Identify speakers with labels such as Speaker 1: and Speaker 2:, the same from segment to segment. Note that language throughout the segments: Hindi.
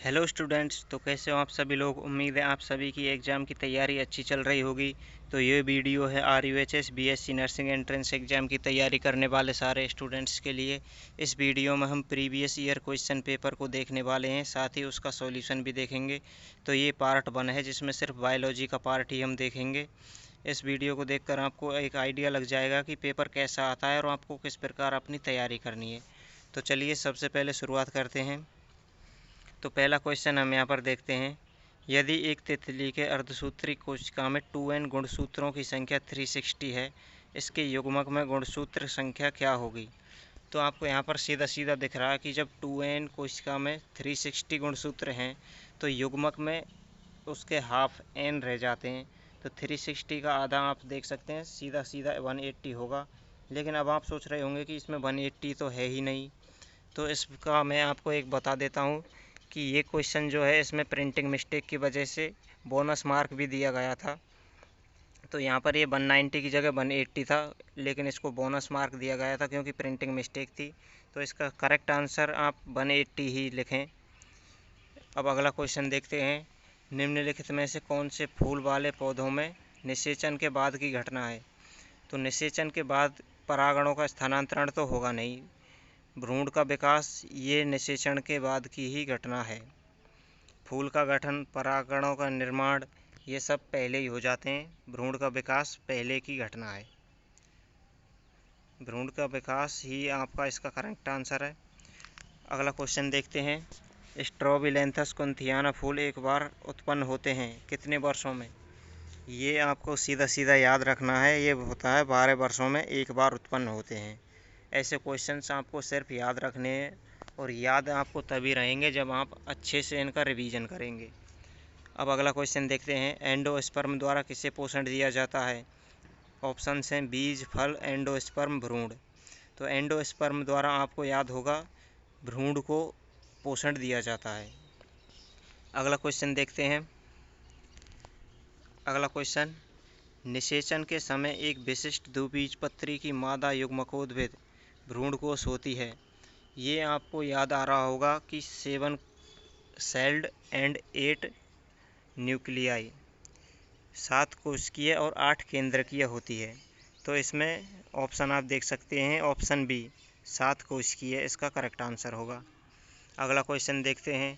Speaker 1: Hello students. तो कैसे हो आप सभी लोग। उम्मीद है आप सभी की एग्ज़ाम की तैयारी अच्छी चल रही होगी। तो ये वीडियो है RUHS BSc nursing entrance exam की तैयारी करने वाले सारे स्टूडेंट्स के लिए। इस वीडियो में हम प्रीवियस ईयर क्वेश्चन पेपर को देखने वाले हैं, साथ ही उसका सॉल्यूशन भी देखेंगे। तो ये पार्ट 1 है जिसमें सिर्फ बायोलॉजी का पार्ट ही हम देखेंगे। इस वीडियो को देखकर आपको एक आइडिया लग जाएगा कि पेपर कैसा आता है और आपको किस प्रकार अपनी तैयारी करनी है। तो चलिए सबसे पहले शुरुआत करते हैं। तो पहला क्वेश्चन हम यहाँ पर देखते हैं। यदि एक तितली के अर्धसूत्री कोशिका में 2n गुणसूत्रों की संख्या 360 है, इसके युग्मक में गुणसूत्र संख्या क्या होगी। तो आपको यहाँ पर सीधा सीधा दिख रहा है कि जब 2n कोशिका में 360 गुणसूत्र हैं तो युग्मक में उसके हाफ n रह जाते हैं। तो 360 का आधा आप देख सकते हैं सीधा सीधा 180 होगा। लेकिन अब आप सोच रहे होंगे कि इसमें 180 तो है ही नहीं। तो इसका मैं आपको एक बता देता हूँ कि ये क्वेश्चन जो है इसमें प्रिंटिंग मिस्टेक की वजह से बोनस मार्क भी दिया गया था। तो यहाँ पर ये 190 की जगह 180 था, लेकिन इसको बोनस मार्क दिया गया था क्योंकि प्रिंटिंग मिस्टेक थी। तो इसका करेक्ट आंसर आप 180 ही लिखें। अब अगला क्वेश्चन देखते हैं। निम्नलिखित में से कौन से फूल वाले पौधों में निषेचन के बाद की घटना है। तो निषेचन के बाद परागणों का स्थानांतरण तो होगा नहीं। भ्रूण का विकास ये निषेचन के बाद की ही घटना है। फूल का गठन, परागणों का निर्माण, ये सब पहले ही हो जाते हैं। भ्रूण का विकास पहले की घटना है। भ्रूण का विकास ही आपका इसका करेक्ट आंसर है। अगला क्वेश्चन देखते हैं। स्ट्रोबिलेंथस कुंथियाना फूल एक बार उत्पन्न होते हैं कितने वर्षों में। ये आपको सीधा सीधा याद रखना है। ये होता है 12 वर्षों में एक बार उत्पन्न होते हैं। ऐसे क्वेश्चंस आपको सिर्फ याद रखने हैं और याद आपको तभी रहेंगे जब आप अच्छे से इनका रिवीजन करेंगे। अब अगला क्वेश्चन देखते हैं। एंडोस्पर्म द्वारा किसे पोषण दिया जाता है। ऑप्शन हैं बीज, फल, एंडोस्पर्म, भ्रूण। तो एंडोस्पर्म द्वारा आपको याद होगा भ्रूण को पोषण दिया जाता है। अगला क्वेश्चन देखते हैं। अगला क्वेश्चन। निषेचन के समय एक विशिष्ट द्विबीजपत्री की मादा युग्मकोद्भिद भ्रूणकोश होती है। ये आपको याद आ रहा होगा कि 7 सेल्ड एंड 8 न्यूक्लियाई, 7 कोशिकीय और 8 केंद्रकीय होती है। तो इसमें ऑप्शन आप देख सकते हैं, ऑप्शन बी 7 कोशिकीय इसका करेक्ट आंसर होगा। अगला क्वेश्चन देखते हैं।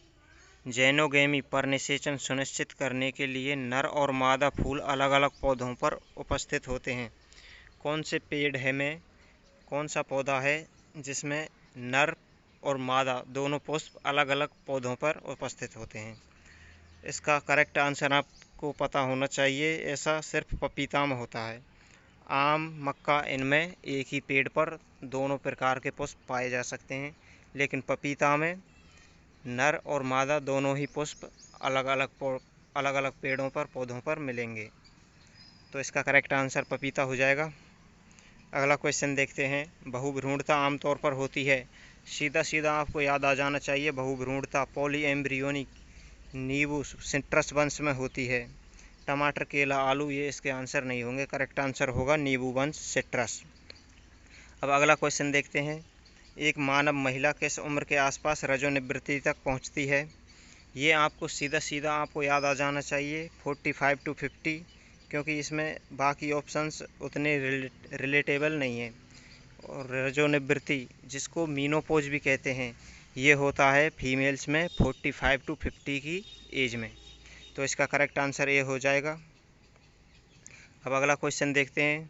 Speaker 1: जैनोगेमी पर निषेचन सुनिश्चित करने के लिए नर और मादा फूल अलग अलग पौधों पर उपस्थित होते हैं। कौन से पेड़ है में कौन सा पौधा है जिसमें नर और मादा दोनों पुष्प अलग अलग पौधों पर उपस्थित होते हैं। इसका करेक्ट आंसर आपको पता होना चाहिए। ऐसा सिर्फ पपीता में होता है। आम, मक्का, इनमें एक ही पेड़ पर दोनों प्रकार के पुष्प पाए जा सकते हैं, लेकिन पपीता में नर और मादा दोनों ही पुष्प अलग अलग पेड़ों पर पौधों पर मिलेंगे। तो इसका करेक्ट आंसर पपीता हो जाएगा। अगला क्वेश्चन देखते हैं। बहुभ्रूणता आमतौर पर होती है। सीधा सीधा आपको याद आ जाना चाहिए। बहुभ्रूणता पॉली एम्ब्रियोनिक नींबू सिट्रस वंश में होती है। टमाटर, केला, आलू ये इसके आंसर नहीं होंगे। करेक्ट आंसर होगा नींबू वंश सिट्रस। अब अगला क्वेश्चन देखते हैं। एक मानव महिला किस उम्र के आसपास रजोनिवृत्ति तक पहुंचती है। ये आपको सीधा सीधा आपको याद आ जाना चाहिए 45 to 50, क्योंकि इसमें बाकी ऑप्शंस उतने रिलेटेबल नहीं हैं। और रजोनिवृत्ति जिसको मीनोपोज भी कहते हैं, ये होता है फीमेल्स में 45 to 50 की एज में। तो इसका करेक्ट आंसर ये हो जाएगा। अब अगला क्वेश्चन देखते हैं।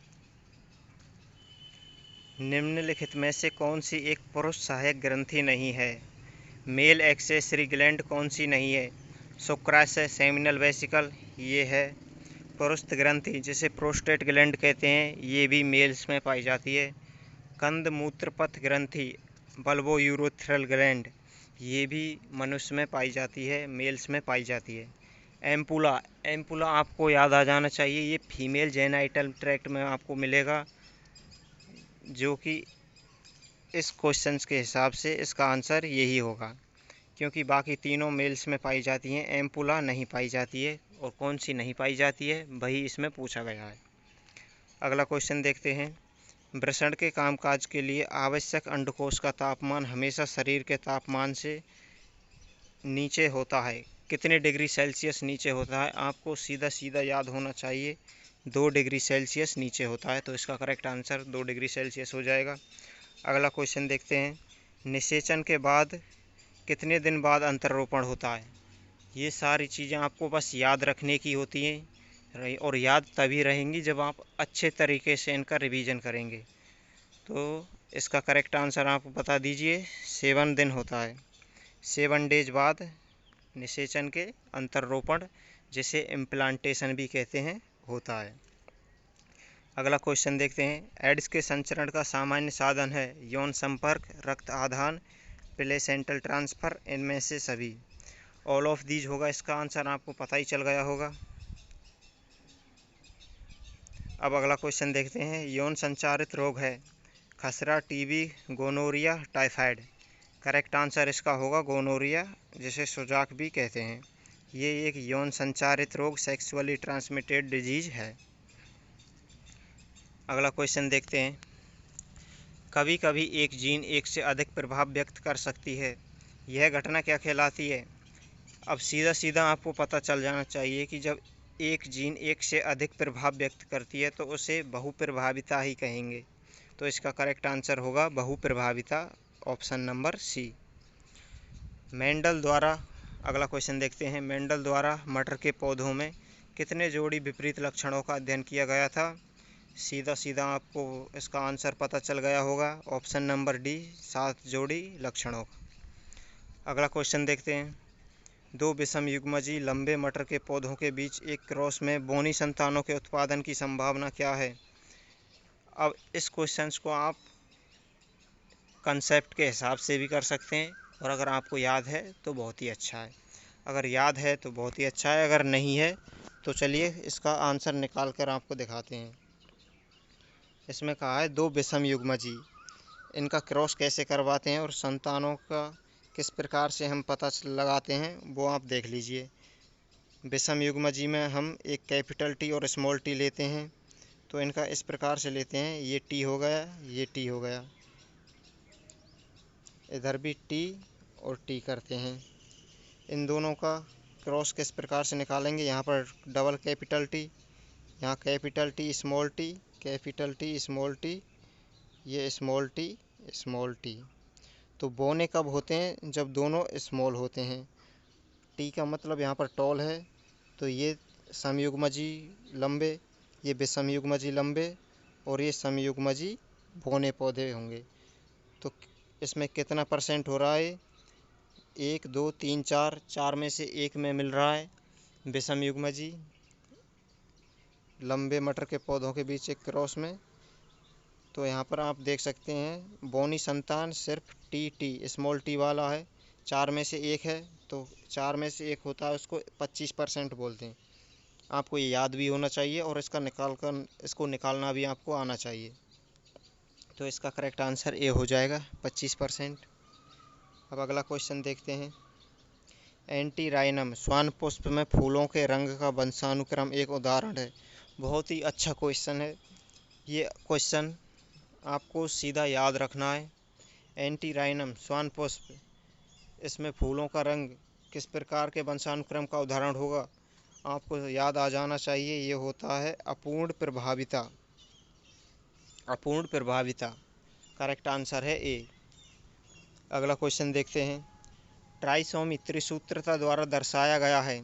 Speaker 1: निम्नलिखित में से कौन सी एक पुरुष सहायक ग्रंथि नहीं है। मेल एक्सेसरी ग्लैंड कौन सी नहीं है। शुक्राशय, सेमिनल वेसिकल ये है। पुरुष ग्रंथि जिसे प्रोस्टेट ग्लैंड कहते हैं, ये भी मेल्स में पाई जाती है। कंद मूत्रपथ ग्रंथि बल्बो यूरोथ्रल ग्लैंड, ये भी मनुष्य में पाई जाती है, मेल्स में पाई जाती है। एम्पुला, एम्पुला आपको याद आ जाना चाहिए। ये फीमेल जेनाइटल ट्रैक्ट में आपको मिलेगा, जो कि इस क्वेश्चन के हिसाब से इसका आंसर यही होगा, क्योंकि बाकी तीनों मेल्स में पाई जाती हैं, एम्पुला नहीं पाई जाती है। और कौन सी नहीं पाई जाती है वही इसमें पूछा गया है। अगला क्वेश्चन देखते हैं। वृषण के कामकाज के लिए आवश्यक अंडकोश का तापमान हमेशा शरीर के तापमान से नीचे होता है, कितने डिग्री सेल्सियस नीचे होता है, आपको सीधा सीधा याद होना चाहिए 2 डिग्री सेल्सियस नीचे होता है। तो इसका करेक्ट आंसर 2 डिग्री सेल्सियस हो जाएगा। अगला क्वेश्चन देखते हैं, निषेचन के बाद कितने दिन बाद अंतरोपण होता है। ये सारी चीज़ें आपको बस याद रखने की होती हैं और याद तभी रहेंगी जब आप अच्छे तरीके से इनका रिवीजन करेंगे। तो इसका करेक्ट आंसर आप बता दीजिए। 7 दिन होता है, 7 डेज बाद निषेचन के अंतरोपण, जिसे इम्प्लांटेशन भी कहते हैं, होता है। अगला क्वेश्चन देखते हैं, एड्स के संचरण का सामान्य साधन है यौन संपर्क, रक्त आदान, प्लेसेंटल ट्रांसफ़र, इनमें से सभी। ऑल ऑफ दीज होगा इसका आंसर, आपको पता ही चल गया होगा। अब अगला क्वेश्चन देखते हैं, यौन संचारित रोग है खसरा, TB, gonorrhoea, typhoid. Correct answer इसका होगा गोनोरिया, जिसे सुजाक भी कहते हैं। ये एक यौन संचारित रोग, सेक्सुअली ट्रांसमिटेड डिजीज है। अगला क्वेश्चन देखते हैं, कभी कभी एक जीन एक से अधिक प्रभाव व्यक्त कर सकती है, यह घटना क्या कहलाती है। अब सीधा सीधा आपको पता चल जाना चाहिए कि जब एक जीन एक से अधिक प्रभाव व्यक्त करती है तो उसे बहुप्रभाविता ही कहेंगे। तो इसका करेक्ट आंसर होगा बहुप्रभाविता, ऑप्शन नंबर सी। मेंडल द्वारा, अगला क्वेश्चन देखते हैं, मेंडल द्वारा मटर के पौधों में कितने जोड़ी विपरीत लक्षणों का अध्ययन किया गया था। सीधा सीधा आपको इसका आंसर पता चल गया होगा, ऑप्शन नंबर डी, 7 जोड़ी लक्षणों का। अगला क्वेश्चन देखते हैं, 2 विषमयुग्मजी लंबे मटर के पौधों के बीच एक क्रॉस में बोनी संतानों के उत्पादन की संभावना क्या है। अब इस क्वेश्चन को आप कंसेप्ट के हिसाब से भी कर सकते हैं, और अगर आपको याद है तो बहुत ही अच्छा है। अगर याद है तो बहुत ही अच्छा है, अगर नहीं है तो चलिए इसका आंसर निकाल कर आपको दिखाते हैं। इसमें कहा है 2 विषमयुग्मजी, इनका क्रॉस कैसे करवाते हैं और संतानों का किस प्रकार से हम पता लगाते हैं, वो आप देख लीजिए। विषमयुग्मजी में हम एक कैपिटल टी और स्मॉल टी लेते हैं, तो इनका इस प्रकार से लेते हैं, ये टी हो गया, ये टी हो गया, इधर भी टी और टी करते हैं। इन दोनों का क्रॉस किस प्रकार से निकालेंगे, यहाँ पर डबल कैपिटल टी, यहाँ capital T small T, capital T small T, ये स्मॉल टी। तो बोने कब होते हैं, जब दोनों स्मॉल होते हैं। टी का मतलब यहाँ पर टॉल है, तो ये समयुग्मजी लंबे, ये विषमयुग्मजी लंबे, और ये समयुग्मजी बोने पौधे होंगे। तो इसमें कितना परसेंट हो रहा है, 1 2 3 4, 4 में से 1 में मिल रहा है विषमयुग्मजी लंबे मटर के पौधों के बीच एक क्रॉस में। तो यहाँ पर आप देख सकते हैं बोनी संतान सिर्फ टी स्मॉल टी वाला है, 4 में से 1 है, तो 4 में से 1 होता है, उसको 25% बोलते हैं। आपको ये याद भी होना चाहिए और इसको निकालना भी आपको आना चाहिए। तो इसका करेक्ट आंसर ए हो जाएगा, 25%। अब अगला क्वेश्चन देखते हैं, एंटीराइनम श्वान पुष्प में फूलों के रंग का वंशानुक्रम एक उदाहरण है। बहुत ही अच्छा क्वेश्चन है ये क्वेश्चन, आपको सीधा याद रखना है। एंटीराइनम श्वान पुष्प, इसमें फूलों का रंग किस प्रकार के वंशानुक्रम का उदाहरण होगा, आपको याद आ जाना चाहिए। ये होता है अपूर्ण प्रभाविता, अपूर्ण प्रभाविता, करेक्ट आंसर है ए। अगला क्वेश्चन देखते हैं, ट्राइसोमी त्रिसूत्रता द्वारा दर्शाया गया है।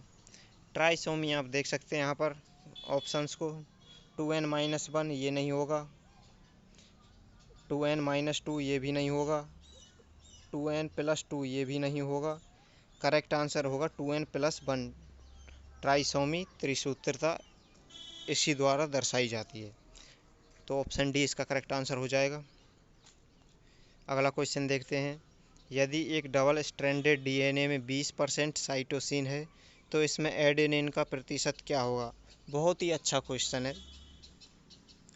Speaker 1: ट्राइसोमी आप देख सकते हैं यहाँ पर ऑप्शंस को, 2n-1 ये नहीं होगा, 2n-2 ये भी नहीं होगा, 2n+2 ये भी नहीं होगा। करेक्ट आंसर होगा 2n+1। ट्राइसोमी त्रिसूत्रता इसी द्वारा दर्शाई जाती है, तो ऑप्शन डी इसका करेक्ट आंसर हो जाएगा। अगला क्वेश्चन देखते हैं, यदि एक डबल स्ट्रैंडेड डीएनए में 20% साइटोसिन है तो इसमें एडेनिन का प्रतिशत क्या होगा। बहुत ही अच्छा क्वेश्चन है,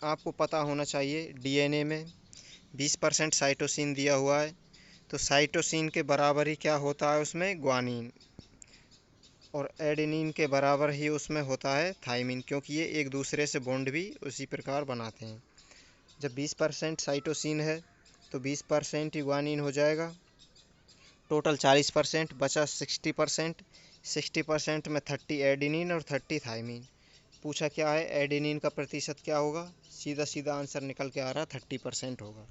Speaker 1: आपको पता होना चाहिए। डीएनए में 20% साइटोसिन दिया हुआ है, तो साइटोसिन के बराबर ही क्या होता है उसमें, ग्वानिन, और एडेनिन के बराबर ही उसमें होता है थाइमिन, क्योंकि ये एक दूसरे से बॉन्ड भी उसी प्रकार बनाते हैं। जब 20% साइटोसिन है तो 20% ही ग्वानिन हो जाएगा, टोटल 40%, बचा 60%। 60% में 30 एडेनिन और 30 थाइमिन। पूछा क्या है, एडेनिन का प्रतिशत क्या होगा? सीधा सीधा आंसर निकल के आ रहा है 30% होगा।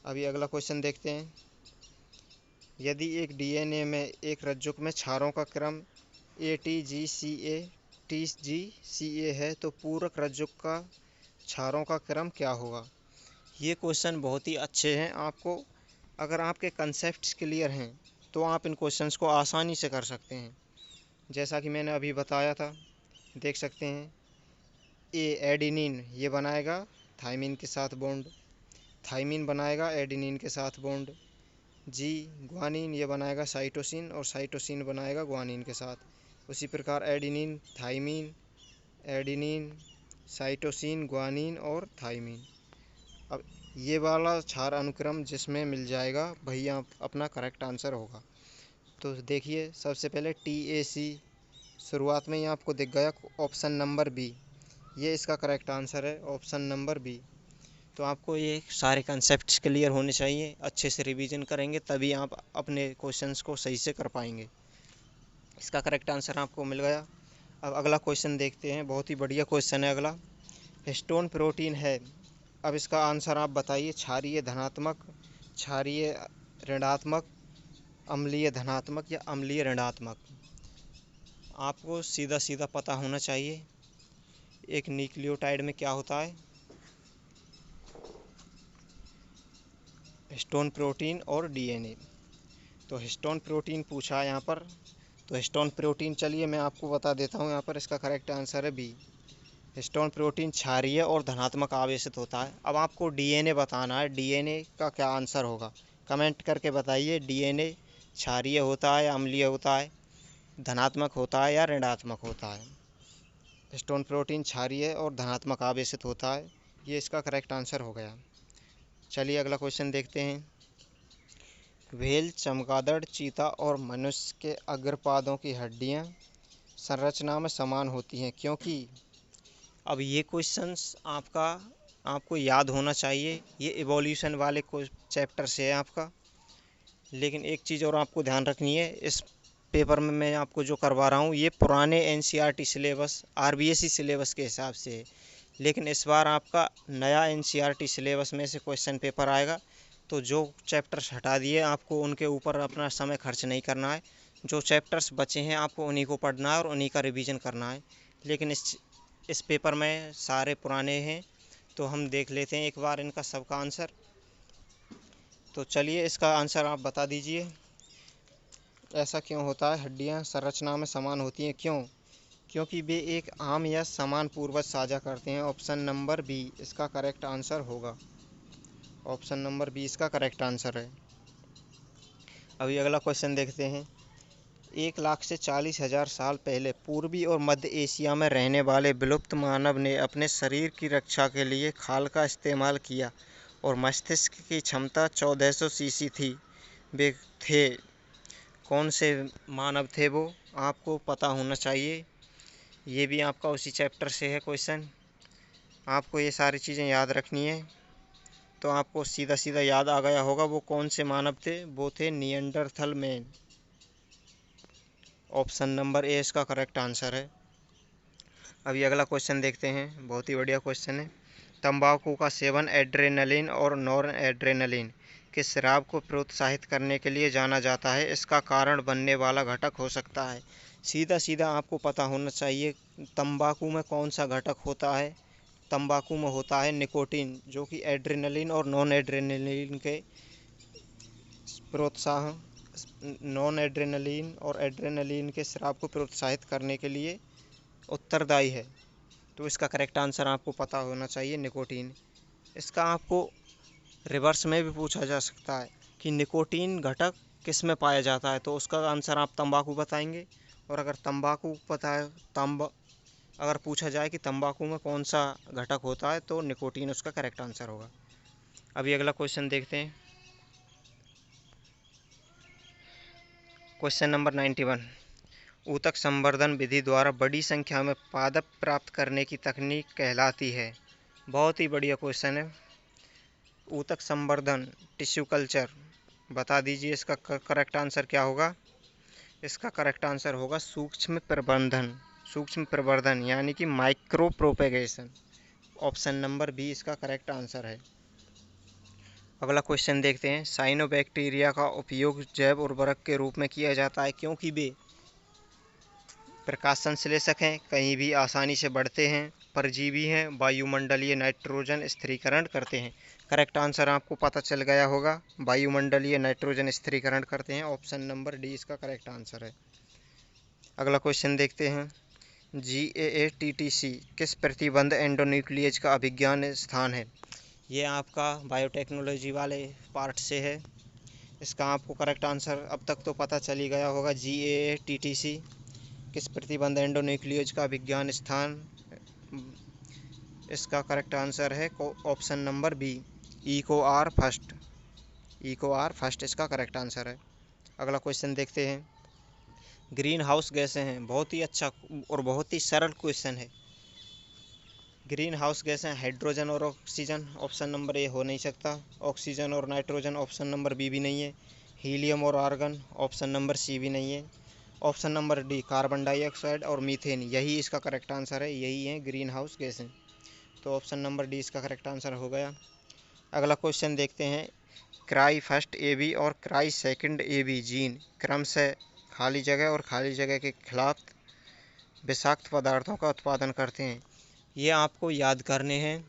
Speaker 1: अभी अगला क्वेश्चन देखते हैं। यदि एक डीएनए में एक रज्जुक में क्षारों का क्रम ATGCA TGCA है तो पूरक रज्जुक का क्षारों का क्रम क्या होगा? ये क्वेश्चन बहुत ही अच्छे हैं। आपको अगर आपके कंसेप्ट्स क्लियर हैं तो आप इन क्वेश्चंस को आसानी से कर सकते हैं। जैसा कि मैंने अभी बताया था, देख सकते हैं। ए एडेनिन ये बनाएगा थाइमिन के साथ बॉन्ड, थाइमिन बनाएगा एडेनिन के साथ बॉन्ड। जी ग्वानिन ये बनाएगा साइटोसिन और साइटोसिन बनाएगा ग्वानिन के साथ। उसी प्रकार adenine thymine, adenine cytosine guanine और थाइमिन। अब ये वाला क्षार अनुक्रम जिसमें मिल जाएगा वही आप अपना करेक्ट आंसर होगा। तो देखिए, सबसे पहले TAC शुरुआत में ही आपको दिख गया, ऑप्शन नंबर बी, ये इसका करेक्ट आंसर है, ऑप्शन नंबर बी। तो आपको ये सारे कंसेप्ट्स क्लियर होने चाहिए, अच्छे से रिवीजन करेंगे तभी आप अपने क्वेश्चंस को सही से कर पाएंगे। इसका करेक्ट आंसर आपको मिल गया। अब अगला क्वेश्चन देखते हैं, बहुत ही बढ़िया क्वेश्चन है अगला। हिस्टोन प्रोटीन है, अब इसका आंसर आप बताइए। क्षारीय धनात्मक, क्षारीय ऋणात्मक, अम्लीय धनात्मक या अम्लीय ऋणात्मक? आपको सीधा सीधा पता होना चाहिए एक न्यूक्लियोटाइड में क्या होता है, हिस्टोन प्रोटीन और डीएनए। तो हिस्टोन प्रोटीन पूछा है यहाँ पर, तो हिस्टोन प्रोटीन चलिए मैं आपको बता देता हूँ। यहाँ पर इसका करेक्ट आंसर है बी, हिस्टोन प्रोटीन क्षारीय और धनात्मक आवेशित होता है। अब आपको डीएनए बताना है, डीएनए का क्या आंसर होगा कमेंट करके बताइए। डीएनए क्षारीय होता है, अम्लीय होता है, धनात्मक होता है या ऋणात्मक होता है? हिस्टोन प्रोटीन क्षारीय और धनात्मक आवेशित होता है, ये इसका करेक्ट आंसर हो गया। चलिए अगला क्वेश्चन देखते हैं। व्हेल, चमगादड़, चीता और मनुष्य के अग्रपादों की हड्डियां संरचना में समान होती हैं क्योंकि? अब ये क्वेश्चंस आपको याद होना चाहिए, ये इवोल्यूशन वाले चैप्टर से है आपका। लेकिन एक चीज़ और आपको ध्यान रखनी है, इस पेपर में मैं आपको जो करवा रहा हूँ ये पुराने NCERT सिलेबस RBSE सिलेबस के हिसाब से है। लेकिन इस बार आपका नया NCERT सिलेबस में से क्वेश्चन पेपर आएगा, तो जो चैप्टर्स हटा दिए आपको उनके ऊपर अपना समय खर्च नहीं करना है। जो चैप्टर्स बचे हैं आपको उन्हीं को पढ़ना है और उन्हीं का रिवीजन करना है। लेकिन इस पेपर में सारे पुराने हैं, तो हम देख लेते हैं एक बार इनका सबका आंसर। तो चलिए इसका आंसर आप बता दीजिए। ऐसा क्यों होता है, हड्डियां संरचना में समान होती हैं क्यों? क्योंकि वे एक आम या समान पूर्वज साझा करते हैं। ऑप्शन नंबर बी इसका करेक्ट आंसर होगा, ऑप्शन नंबर बी इसका करेक्ट आंसर है। अभी अगला क्वेश्चन देखते हैं। 1 लाख से 40,000 साल पहले पूर्वी और मध्य एशिया में रहने वाले विलुप्त मानव ने अपने शरीर की रक्षा के लिए खाल का इस्तेमाल किया और मस्तिष्क की क्षमता 1400 सीसी थी। वे थे कौन से मानव थे वो? आपको पता होना चाहिए, ये भी आपका उसी चैप्टर से है क्वेश्चन। आपको ये सारी चीज़ें याद रखनी है, तो आपको सीधा सीधा याद आ गया होगा वो कौन से मानव थे। वो थे Neanderthal man, option number A इसका करेक्ट आंसर है। अभी अगला क्वेश्चन देखते हैं, बहुत ही बढ़िया क्वेश्चन है। तंबाकू का सेवन एड्रेनलिन और नॉर एड्रेनलिन के स्राव को प्रोत्साहित करने के लिए जाना जाता है, इसका कारण बनने वाला घटक हो सकता है? सीधा सीधा आपको पता होना चाहिए तंबाकू में कौन सा घटक होता है। तंबाकू में होता है निकोटीन, जो कि एड्रेनलिन और नॉन एड्रेनलिन के प्रोत्साहन, नॉन एड्रेनलिन और एड्रेनलिन के स्राव को प्रोत्साहित करने के लिए उत्तरदायी है। तो इसका करेक्ट आंसर आपको पता होना चाहिए, निकोटीन। इसका आपको रिवर्स में भी पूछा जा सकता है कि निकोटीन घटक किस में पाया जाता है, तो उसका आंसर आप तंबाकू बताएंगे। और अगर तंबाकू पता है, अगर पूछा जाए कि तंबाकू में कौन सा घटक होता है, तो निकोटीन उसका करेक्ट आंसर होगा। अभी अगला क्वेश्चन देखते हैं, क्वेश्चन नंबर 91। ऊतक संवर्धन विधि द्वारा बड़ी संख्या में पादप प्राप्त करने की तकनीक कहलाती है? बहुत ही बढ़िया क्वेश्चन है। ऊतक संवर्धन, टिश्यू कल्चर, बता दीजिए इसका करेक्ट आंसर क्या होगा। इसका करेक्ट आंसर होगा सूक्ष्म प्रवर्धन। सूक्ष्म प्रवर्धन यानी कि micro propagation. Option number B इसका करेक्ट आंसर है। अगला क्वेश्चन देखते हैं। साइनोबैक्टीरिया का उपयोग जैव उर्वरक के रूप में किया जाता है क्योंकि वे प्रकाश संश्लेषक हैं, कहीं भी आसानी से बढ़ते हैं, परजीवी हैं, वायुमंडलीय नाइट्रोजन स्थिरीकरण करते हैं। करेक्ट आंसर आपको पता चल गया होगा, वायुमंडलीय नाइट्रोजन स्थिरीकरण करते हैं। ऑप्शन नंबर डी इसका करेक्ट आंसर है। अगला क्वेश्चन देखते हैं। GAATTC किस प्रतिबंध एंडोन्यूक्लियज का अभिज्ञान स्थान है। ये आपका बायोटेक्नोलॉजी वाले पार्ट से है। इसका आपको करेक्ट आंसर अब तक तो पता चल ही गया होगा। GAATTC किस प्रतिबंध एंडोन्यूक्लियज का विज्ञान स्थान। इसका करेक्ट आंसर है option number B, EcoR first. EcoR first इसका करेक्ट आंसर है। अगला क्वेश्चन देखते हैं। ग्रीन हाउस गैसें हैं, बहुत ही अच्छा और बहुत ही सरल क्वेश्चन है। ग्रीन हाउस गैसें हाइड्रोजन और ऑक्सीजन, ऑप्शन नंबर ए हो नहीं सकता। ऑक्सीजन और नाइट्रोजन, ऑप्शन नंबर बी भी नहीं है। हीलियम और आर्गन, ऑप्शन नंबर सी भी नहीं है। Option number D carbon dioxide और मीथेन, यही इसका करेक्ट आंसर है। यही है ग्रीन हाउस गैसें। तो ऑप्शन नंबर डी इसका करेक्ट आंसर हो गया। अगला क्वेश्चन देखते हैं। क्राई फर्स्ट AB और क्राई सेकंड AB जीन क्रमशः खाली जगह और खाली जगह के खिलाफ विषाक्त पदार्थों का उत्पादन करते हैं। ये आपको याद करने हैं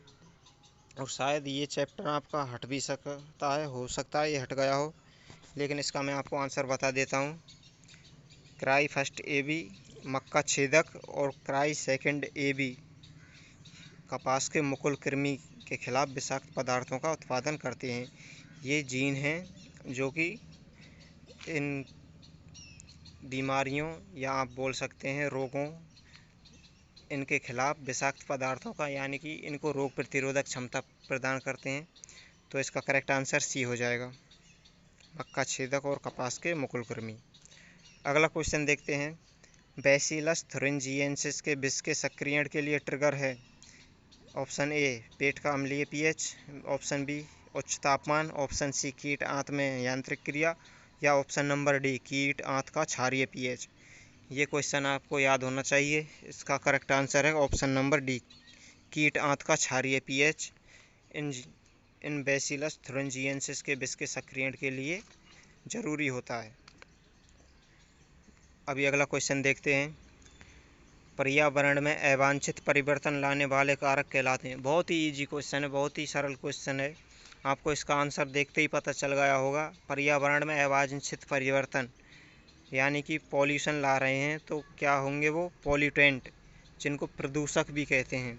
Speaker 1: और शायद ये चैप्टर आपका हट भी सकता है, हो सकता है ये हट गया हो, लेकिन इसका मैं आपको आंसर बता देता हूँ। क्राई फर्स्ट AB मक्का छेदक और क्राई सेकंड AB कपास के मुकुल कृमि के खिलाफ विषाक्त पदार्थों का उत्पादन करते हैं। ये जीन हैं जो कि इन बीमारियों या आप बोल सकते हैं रोगों, इनके खिलाफ विषाक्त पदार्थों का यानी कि इनको रोग प्रतिरोधक क्षमता प्रदान करते हैं। तो इसका करेक्ट आंसर सी हो जाएगा, मक्का छेदक और कपास के मुकुल कृमि। अगला क्वेश्चन देखते हैं। बैसिलस थुरिंजिएंसिस के विष के सक्रियण के लिए ट्रिगर है। ऑप्शन ए पेट का अम्लीय pH, ऑप्शन बी उच्च तापमान, ऑप्शन सी कीट आंत में यांत्रिक क्रिया, या ऑप्शन नंबर डी कीट आंत का क्षारीय pH। ये क्वेश्चन आपको याद होना चाहिए। इसका करेक्ट आंसर है ऑप्शन नंबर डी, कीट आंत का क्षारीय pH इन बैसिलस थुरिंजिएंसिस के विष के सक्रियण के लिए जरूरी होता है। अभी अगला क्वेश्चन देखते हैं। पर्यावरण में अवांछित परिवर्तन लाने वाले कारक कहलाते हैं। बहुत ही इजी क्वेश्चन है, बहुत ही सरल क्वेश्चन है। आपको इसका आंसर देखते ही पता चल गया होगा। पर्यावरण में अवांछित परिवर्तन यानी कि पॉल्यूशन ला रहे हैं, तो क्या होंगे वो पॉल्यूटेंट, जिनको प्रदूषक भी कहते हैं।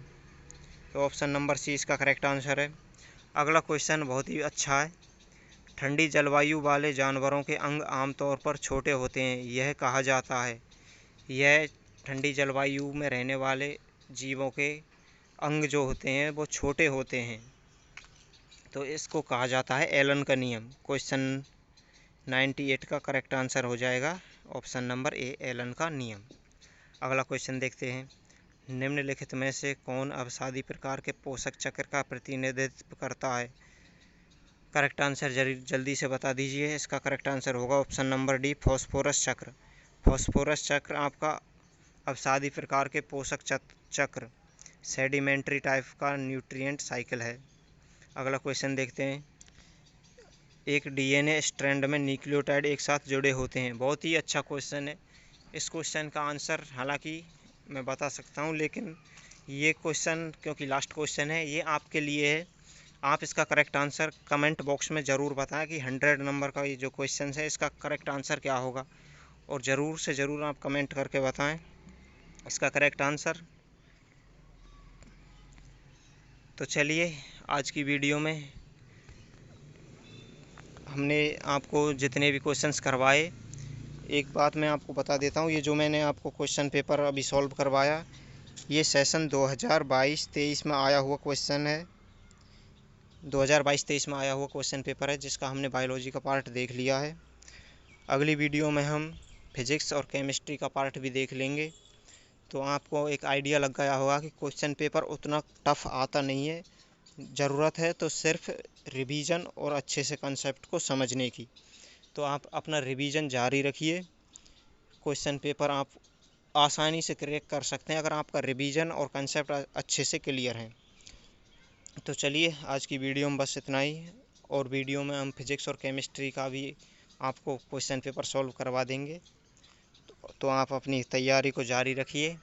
Speaker 1: तो ऑप्शन नंबर सी इसका करेक्ट आंसर है। अगला क्वेश्चन बहुत ही अच्छा है। ठंडी जलवायु वाले जानवरों के अंग आमतौर पर छोटे होते हैं, यह कहा जाता है। यह ठंडी जलवायु में रहने वाले जीवों के अंग जो होते हैं वो छोटे होते हैं, तो इसको कहा जाता है एलन का नियम। क्वेश्चन 98 का करेक्ट आंसर हो जाएगा ऑप्शन नंबर ए, एलन का नियम। अगला क्वेश्चन देखते हैं। निम्नलिखित में से कौन अवसादी प्रकार के पोषक चक्र का प्रतिनिधित्व करता है। करेक्ट आंसर जल्दी से बता दीजिए। इसका करेक्ट आंसर होगा ऑप्शन नंबर डी, फॉस्फोरस चक्र। फॉस्फोरस चक्र आपका अवसादी प्रकार के पोषक चक्र, सेडिमेंट्री टाइप का न्यूट्रिएंट साइकिल है। अगला क्वेश्चन देखते हैं। एक DNA स्ट्रैंड में न्यूक्लियोटाइड एक साथ जुड़े होते हैं। बहुत ही अच्छा क्वेश्चन है। इस क्वेश्चन का आंसर हालांकि मैं बता सकता हूं, लेकिन ये क्वेश्चन क्योंकि लास्ट क्वेश्चन है, ये आपके लिए है। आप इसका करेक्ट आंसर कमेंट बॉक्स में ज़रूर बताएं कि 100 नंबर का ये जो क्वेश्चन है इसका करेक्ट आंसर क्या होगा, और ज़रूर से ज़रूर आप कमेंट करके बताएं इसका करेक्ट आंसर। तो चलिए, आज की वीडियो में हमने आपको जितने भी क्वेश्चंस करवाए, एक बात मैं आपको बता देता हूँ। ये जो मैंने आपको क्वेश्चन पेपर अभी सॉल्व करवाया, ये सेशन 2022-23 में आया हुआ क्वेश्चन है। 2022-23 में आया हुआ क्वेश्चन पेपर है, जिसका हमने बायोलॉजी का पार्ट देख लिया है। अगली वीडियो में हम फिज़िक्स और केमिस्ट्री का पार्ट भी देख लेंगे, तो आपको एक आइडिया लग गया होगा कि क्वेश्चन पेपर उतना टफ आता नहीं है। ज़रूरत है तो सिर्फ रिवीजन और अच्छे से कंसेप्ट को समझने की। तो आप अपना रिवीजन जारी रखिए। क्वेश्चन पेपर आप आसानी से क्रैक कर सकते हैं अगर आपका रिवीजन और कंसेप्ट अच्छे से क्लियर है। तो चलिए आज की वीडियो में बस इतना ही, और वीडियो में हम फिज़िक्स और केमिस्ट्री का भी आपको क्वेश्चन पेपर सॉल्व करवा देंगे। तो आप अपनी तैयारी को जारी रखिए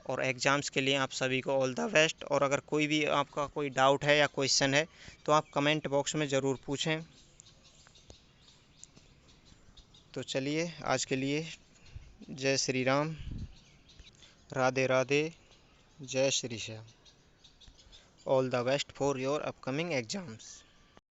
Speaker 1: और एग्ज़ाम्स के लिए आप सभी को ऑल द बेस्ट। और अगर कोई भी आपका कोई डाउट है या क्वेश्चन है तो आप कमेंट बॉक्स में ज़रूर पूछें। तो चलिए आज के लिए जय श्री राम, राधे राधे, जय Shri Shyam. All the best for your upcoming exams.